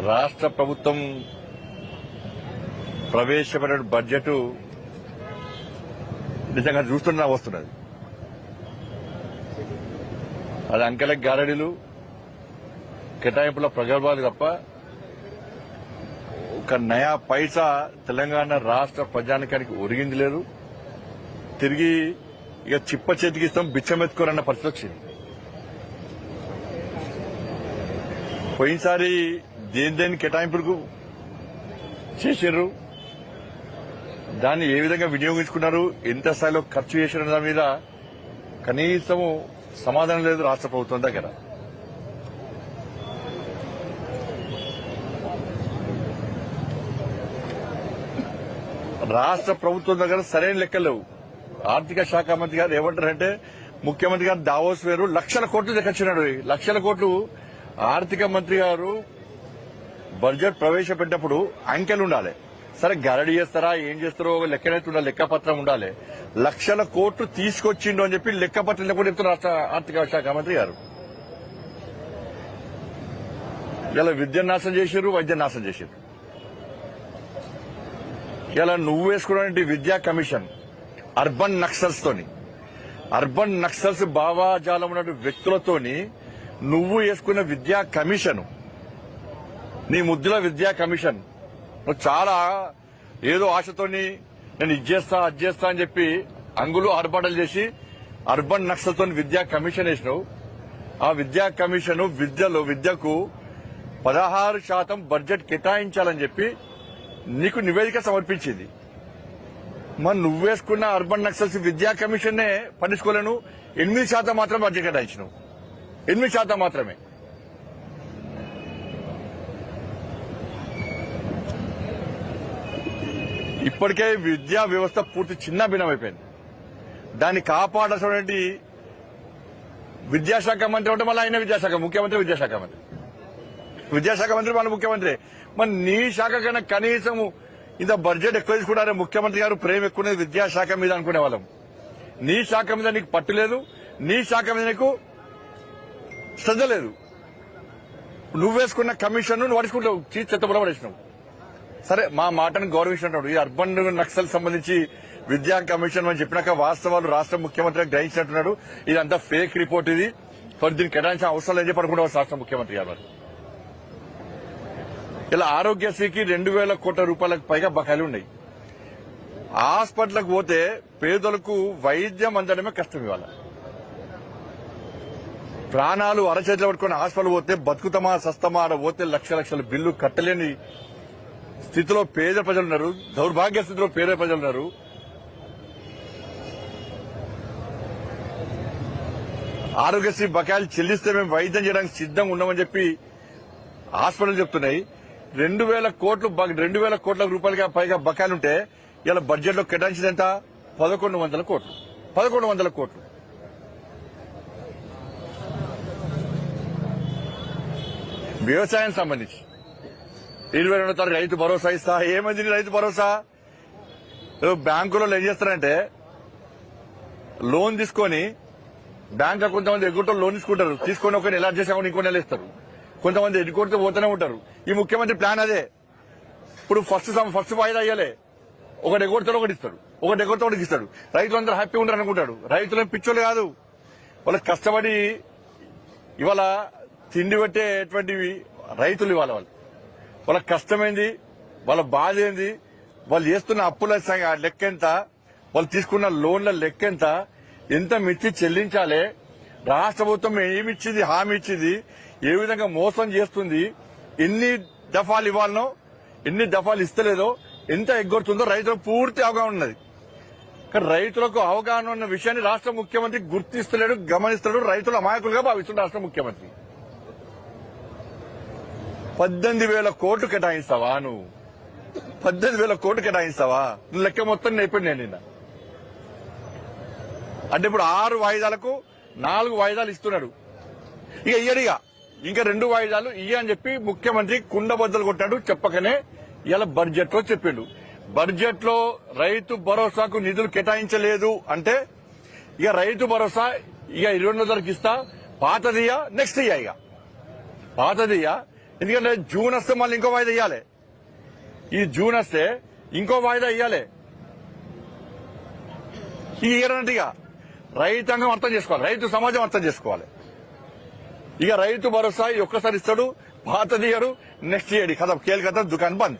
రాష్ట్ర ప్రభుత్వం ప్రవేశపెట్టిన బడ్జెట్ నిజంగా చూస్తున్నా వస్తున్నది. అది అంకెల గారడీలు, కేటాయింపుల ప్రగల్భాలు తప్ప ఒక నయా పైసా తెలంగాణ రాష్ట్ర ప్రజానికానికి ఒరిగింది లేదు. తిరిగి ఇక చిప్ప చేతికి ఇస్తాం బిచ్చమెత్తుకోరన్న పరిస్థితి వచ్చింది. పోయినసారి దేని కేటాయింపులకు చేశారు, దాన్ని ఏ విధంగా వినియోగించుకున్నారు, ఎంత స్థాయిలో ఖర్చు చేసిన దాని మీద కనీసం సమాధానం లేదు రాష్ట్ర ప్రభుత్వం దగ్గర. రాష్ట్ర ప్రభుత్వం దగ్గర సరైన లెక్కలు లేవు. ఆర్థిక శాఖ మంత్రి గారు ఏమంటారంటే, ముఖ్యమంత్రి గారు దావోస్ వేరు లక్షల కోట్లు దక్కించినాడు. లక్షల కోట్లు ఆర్థిక మంత్రి గారు బడ్జెట్ ప్రవేశపెట్టినప్పుడు అంకెలు ఉండాలి. సరే గరడి చేస్తారా, ఏం చేస్తారో లెక్కనైతే ఉండాలి, లెక్కపత్రం ఉండాలి. లక్షల కోట్లు తీసుకొచ్చిండు అని చెప్పి లెక్కపత్రం లేకుండా చెప్తున్నారు రాష్ట్ర ఆర్థిక శాఖ మంత్రి గారు. ఇలా విద్యను నాశనం చేశారు, వైద్యం నాశనం చేశారు. ఇలా నువ్వు వేసుకున్న విద్యా కమిషన్ అర్బన్ నక్సల్స్ భావాజాలం ఉన్న వ్యక్తులతోని నువ్వు వేసుకున్న విద్యా కమిషన్, నీ ముద్దుల విద్యా కమిషన్, నువ్వు చాలా ఏదో ఆశతోని నేను ఇది చేస్తా అది చేస్తా అని చెప్పి అంగులు ఆర్భాటాలు చేసి అర్బన్ నక్సల్తో విద్యా కమిషన్ వేసినావు. ఆ విద్యా కమిషన్ విద్యకు 16% బడ్జెట్ కేటాయించాలని చెప్పి నీకు నివేదిక సమర్పించింది. మరి నువ్వేసుకున్న అర్బన్ నక్సల్స్ విద్యా కమిషన్ నే పట్టించుకోలేను. 8% మాత్రమే బడ్జెట్ కేటాయించినావు, 8% మాత్రమే. ఇప్పటికే విద్యా వ్యవస్థ పూర్తి చిన్న భిన్నమైపోయింది. దాన్ని కాపాడాల్సినటువంటి విద్యాశాఖ మంత్రి ఉంటే మళ్ళీ ఆయన ముఖ్యమంత్రి విద్యాశాఖ మంత్రి మన ముఖ్యమంత్రి. మరి నీ శాఖ కన్నా కనీసం ఇంత బడ్జెట్ ఎక్కువ తీసుకుంటారే ముఖ్యమంత్రి గారు, ప్రేమ ఎక్కువ విద్యాశాఖ మీద అనుకునే వాళ్ళం. నీ శాఖ మీద నీకు పట్టు లేదు, నీ శాఖ మీద నీకు శ్రద్ధ లేదు. నువ్వేసుకున్న కమిషన్ నువ్వు పడుచుకుంటావు, చెత్తపడ పడేసినావు. సరే మా మాటను గౌరవించినట్టు ఈ అర్బన్ నక్సల్ సంబంధించి విద్యా కమిషన్ అని చెప్పినాక వాస్తవాలు రాష్ట్ర ముఖ్యమంత్రి గ్రహించినట్టున్నాడు. ఇదంతా ఫేక్ రిపోర్ట్, ఇది దీనికి కేటాయించిన అవసరం లేని చెప్పి అనుకుంటారు రాష్ట్ర ముఖ్యమంత్రి గారు. ఇలా ఆరోగ్యశ్రీకి 2,000 కోట్ల రూపాయలకు పైగా బకాయిలు ఉన్నాయి. హాస్పిటల్కి పోతే పేదలకు వైద్యం అందడమే కష్టం. ఇవాళ ప్రాణాలు అరచేతిలో పట్టుకుని హాస్పిటల్ పోతే బతుకుతమా సస్తమా ఆడ పోతే లక్షల బిల్లు కట్టలేని స్థితిలో పేద ప్రజలు ఉన్నారు, దౌర్భాగ్య స్థితిలో పేద ప్రజలు ఉన్నారు. ఆరోగ్యశ్రీ బకాయిలు చెల్లిస్తే మేము వైద్యం చేయడానికి సిద్ధంగా ఉన్నామని చెప్పి హాస్పిటల్ చెప్తున్నాయి. 2,000 కోట్ల రూపాయలుగా పైగా బకాయిలుంటే ఇలా బడ్జెట్ లో కేటాయించింది ఎంత? 1,100 కోట్లు. 1,100 కోట్లు. వ్యవసాయం సంబంధించి 22వ తారీఖు రైతు భరోసా ఇస్తా. ఏమైంది రైతు భరోసా? బ్యాంకులో ఏం చేస్తారంటే లోన్ తీసుకొని బ్యాంక్ కొంతమంది ఎగ్గుంటూ లోన్ తీసుకొని ఒక నెల చేసామని ఇంకో నెల ఇస్తారు. కొంతమంది ఎన్నికొడితే పోతూనే ఉంటారు. ఈ ముఖ్యమంత్రి ప్లాన్ అదే. ఇప్పుడు ఫస్ట్ వాయిదా అయ్యాలే, ఒకటి ఎగొడతాడు ఒకటి ఇస్తాడు, ఒకటి ఎగొడతా ఒకటి ఇస్తాడు. రైతులందరూ హ్యాపీ ఉంటారు అనుకుంటాడు. రైతులను పిచ్చోళ్ళు కాదు, వాళ్ళకి కష్టపడి ఇవాళ తిండి పెట్టేటువంటి రైతులు. వాళ్ళ కష్టమైంది, వాళ్ళ బాధ ఏంది, వాళ్ళు చేస్తున్న అప్పుల లెక్కెంత, వాళ్ళు తీసుకున్న లోన్ల లెక్కెంత, ఎంత మిచ్చి చెల్లించాలి, రాష్ట్ర ప్రభుత్వం ఏమిచ్చింది, హామీ ఇచ్చింది, ఏ విధంగా మోసం చేస్తుంది, ఎన్ని దఫాలు ఇవ్వాలనో ఎన్ని దఫాలు ఇస్తలేదో, ఎంత ఎగ్గొడుతుందో రైతులకు పూర్తి అవగాహన ఉన్నది. కానీ రైతులకు అవగాహన ఉన్న విషయాన్ని రాష్ట్ర ముఖ్యమంత్రి గుర్తిస్తలేడు, గమనిస్తలేడు. రైతులు అమాయకులుగా భావిస్తున్నారు రాష్ట్ర ముఖ్యమంత్రి. 18,000 కోట్లు కేటాయిస్తావా నువ్వు? 18,000 కోట్లు కేటాయిస్తావా? లెక్క మొత్తం నేర్పండి నేను నిన్న. అంటే ఇప్పుడు 6 వాయిదాలకు 4 వాయిదాలు ఇస్తున్నాడు. ఇక ఇయ్యడిగా ఇంకా 2 వాయిదాలు అని చెప్పి ముఖ్యమంత్రి కుండబద్దలు కొట్టాడు. చెప్పకనే ఇలా బడ్జెట్ లో చెప్పిండు. బడ్జెట్ లో రైతు భరోసాకు నిధులు కేటాయించలేదు అంటే ఇక రైతు భరోసా ఇక 200 ఇస్తా, పాతదియా నెక్స్ట్ ఇక పాతదియా ఎందుకంటే జూన్ వస్తే మళ్ళీ ఇంకో వాయిదా ఇవ్వాలి. ఈ జూన్ వస్తే ఇంకో వాయిదా ఇవ్వాలి. ఈ ఇయరంటిగా రైతాంగం అర్థం చేసుకోవాలి, రైతు సమాజం అర్థం చేసుకోవాలి. ఇక రైతు భరోసా ఒక్కసారి ఇస్తాడు, పాత దిగాడు, నెక్స్ట్ ఇయర్ కథ కేల్ కథ దుకాణం బంద్.